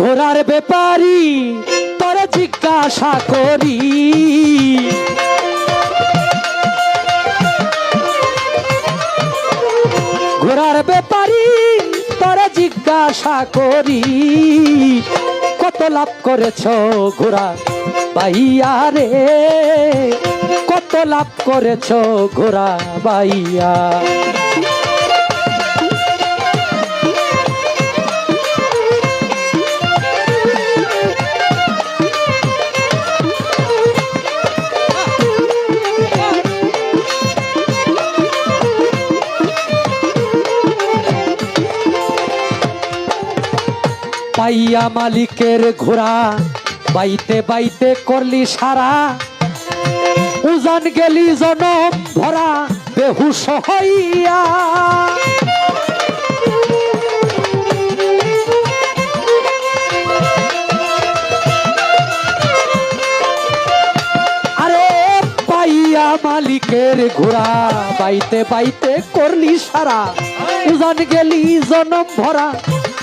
ঘোড়ার ব্যাপারী তোরে জিজ্ঞাসা করি, ঘোড়ার ব্যাপারী তোরে জিজ্ঞাসা করি, কত লাভ করেছ ঘোড়া বাইয়া রে, কত লাভ করেছ ঘোড়া বাইয়া। পাইয়া মালিকের ঘোড়া বাইতে বাইতে করলি সারা, উজান গেলি জনম ভরা বেহুশ হইয়া। আরে পাইয়া মালিকের ঘোড়া বাইতে বাইতে করলি সারা, উজান গেলি জনম ভরা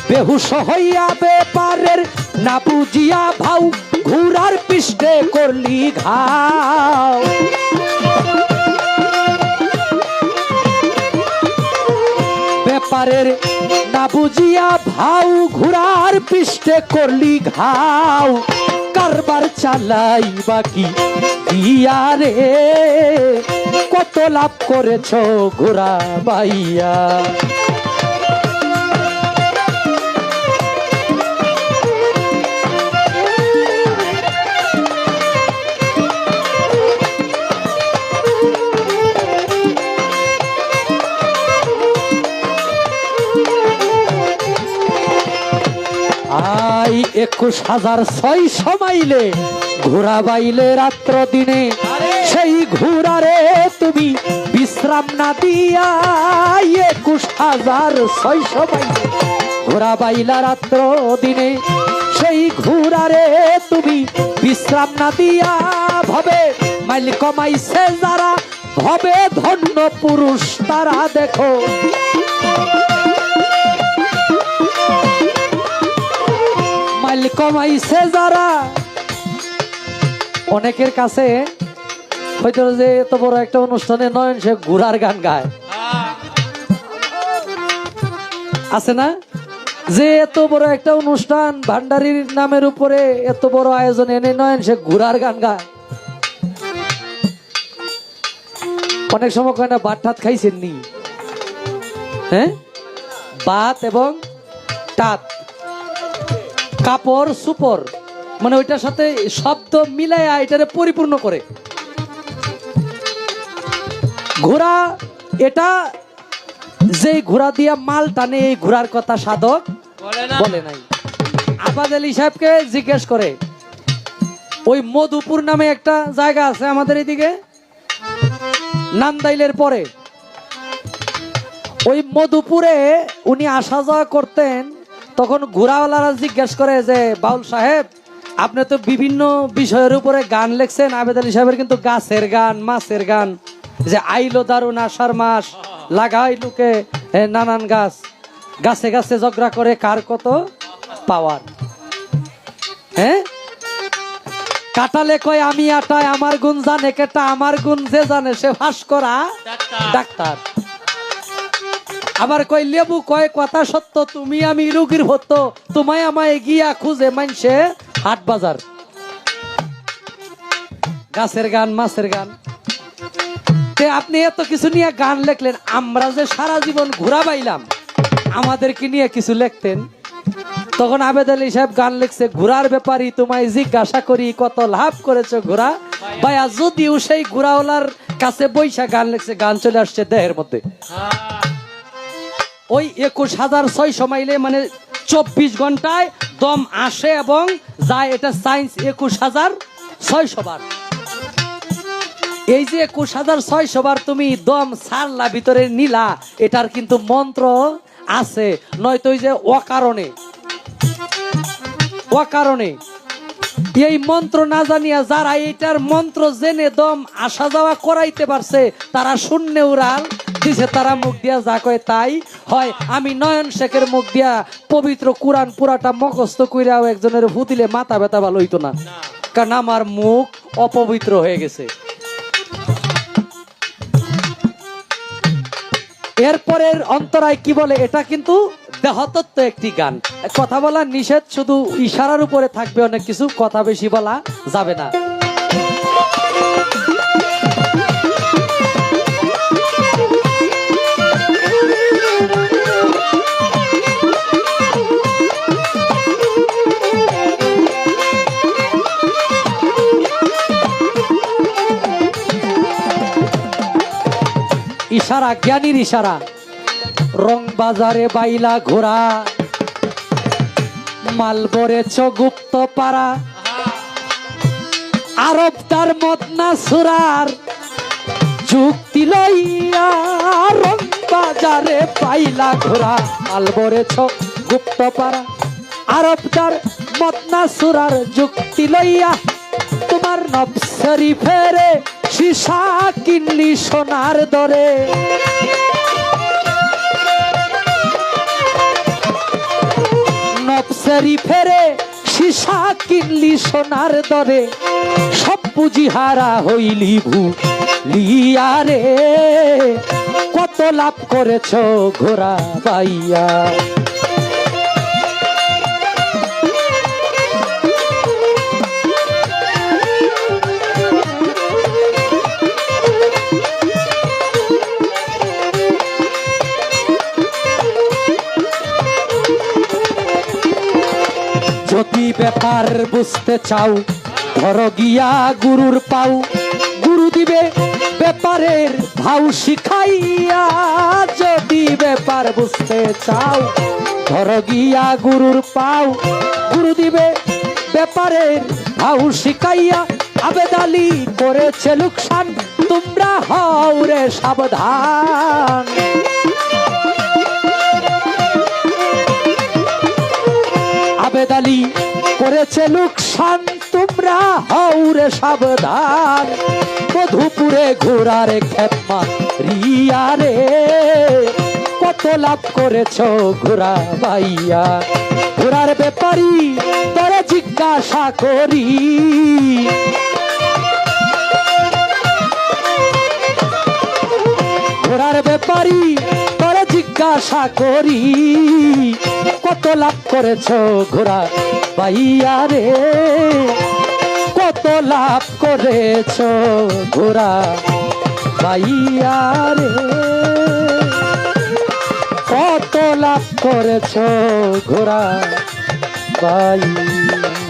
বেহুশ হইয়া। ব্যাপারের না বুঝিয়া ভাও ঘোড়ার পৃষ্ঠে করলি ঘাও, ব্যাপারের না বুঝিয়া ভাও ঘোড়ার পৃষ্ঠে করলি ঘাও। কারবার চালাই বাকি দিয়া রে, কত লাভ করেছ ঘোড়া বাইয়া। আই 21,600 মাইলে ঘোড়া বাইলে রাত্র দিনে, সেই ঘোড়ারে তুমি বিশ্রাম না দিয়া। 21,600 মাইলে ঘোড়া বাইলা রাত্র দিনে, সেই ঘোড়ারে তুমি বিশ্রাম না দিয়া। ভবে মাইল কমাইছে যারা হবে ধন্য পুরুষ তারা, দেখো মাইল কমাইছে যারা। অনেকের কাছে হয়তো যে এত বড় একটা অনুষ্ঠানে নয়ন সে ঘোড়ার গান গায়, আছে না? যে এত বড় একটা অনুষ্ঠান ভান্ডারির নামের উপরে এত বড় আয়োজন এনে নয়ন সে ঘোড়ার গান গায়। অনেক সময় কয় না ভাত ঠাত খাইছেন নি? হ্যাঁ, ভাত এবং টাত, কাপড় সুপর, মানে ওইটার সাথে শব্দ মিলাইয়া এটারে পরিপূর্ণ করে। ঘোড়া এটা যে ঘোড়া দিয়া মাল টানে এই ঘোড়ার কথা সাধক বলে নাই। আবাদ আলী সাহেবকে জিজ্ঞেস করে, ওই মধুপুর নামে একটা জায়গা আছে আমাদের এদিকে নান্দাইলের পরে, ওই মধুপুরে উনি আসা যাওয়া করতেন। তখন ঘোড়াওয়ালারা জিজ্ঞেস করে যে, বাউল সাহেব আপনি তো বিভিন্ন বিষয়ের উপরে গান লেখছেন। আবেদ আলী সাহেবের কিন্তু গাছের গান, মাছের গান, যে আইলো দারুন আষাঢ় মাস, লাগাই লুকে নানান গাছ, গাছে গাছে ঝগড়া করে কার কত পাওয়ার। হ্যাঁ, কাটালে কয় আমি আটায়, আমার গুণ জানে কেটা, আমার গুণ যে জানে সে ফাঁস করা ডাক্তার। আবার কয় লেবু কয় কথা সত্য, তুমি আমি রুগীর হতো, তোমায় আমায় গিয়া খুঁজে মানছে হাট বাজার। গাছের গান, মাছের গান, আপনি এত কিছু নিয়ে গান লেখলেন, আমরা যে সারা জীবন ঘোড়া বাইলাম আমাদেরকে নিয়ে কিছু লিখতেন। তখন আবেদ আলী সাহেব গান লিখছে, ঘোড়ার ব্যাপারী তোমায় জিজ্ঞাসা করি, কত লাভ করেছো ঘোড়া ভাইয়া। যদিও সেই ঘোড়াওয়ালার কাছে বৈশা গান লিখছে, গান চলে আসছে দেহের মধ্যে। ওই 21,600 মাইলে মানে 24 ঘন্টায় দম আসে এবং যায়, এটা সায়েন্স। 21,600 বার, এই যে 21,600 বার তুমি দম ছাড়লা ভিতরে নিলা, এটার কিন্তু মন্ত্র আছে, নয়তো ওই যে অকারণে অকারণে এই মন্ত্র না জানিয়া যারা এটার মন্ত্র জেনে দম আসা যাওয়া করাইতে পারছে, তারা শূন্য উড়াল দিছে, তারা মুখ দিয়া যা কয় তাই হয় আমি নয়ন শেখের মুখ দিয়া পবিত্র কোরআন পুরাটা মুখস্থ কইরাও একজনের ফুদিলে মাথা ব্যথা ভালো হইতো না, কারণ আমার মুখ অপবিত্র হয়ে গেছে। এরপরের অন্তরায় কি বলে, এটা কিন্তু দেহতত্ত্ব একটি গান, কথা বলা নিষেধ, শুধু ইশারার উপরে থাকবে অনেক কিছু, কথা বেশি বলা যাবে না। ইশারা জ্ঞানীর ইশারা। রং বাজারে বাইলা ঘোরা, মাল বরেছ গুপ্ত পাড়া, আরব তার মদনা সুরার যুক্তি লইয়া। রং বাজারে বাইলা ঘোরা, মাল বরেছ গুপ্ত পাড়া, আরব তার মদনা সুরার যুক্তি লইয়া। তোমার নবসরি ফেরে সীসা কিনলি সোনার দরে। নবসরি ফেরে সীসা কিনলি সোনার দরে, সব পুঁজি হারা হইলি ভুলিয়া রে। কত লাভ করেছ ঘোড়া বাইয়া। যদি ব্যাপার বুঝতে চাও ধরো গিয়া গুরুর পাও, গুরু দিবে ব্যাপারের ভাও শিখাইয়া। যদি ব্যাপার বুঝতে চাও ধরো গিয়া গুরুর পাও, গুরু দিবে ব্যাপারের ভাও শিখাইয়া। আবেদ আলী করেছে লোকসান, তোমরা হও রে সাবধান। আবেদ আলী করেছে লোকসান, তোমরা হও রে সাবধান। মধুপুরে ঘোড়ার খেপমা রিয়া রে, কত লাভ করেছ ঘোড়া বাইয়া। ঘোড়ার ব্যাপারী তোরে জিজ্ঞাসা করি, ঘোড়ার ব্যাপারী তোরে জিজ্ঞাসা করি। কত লাভ করেছ ঘোড়া বাইয়া রে, কত লাভ করেছ ঘোড়া বাইয়া রে, কত লাভ করেছ ঘোড়া বাইয়া।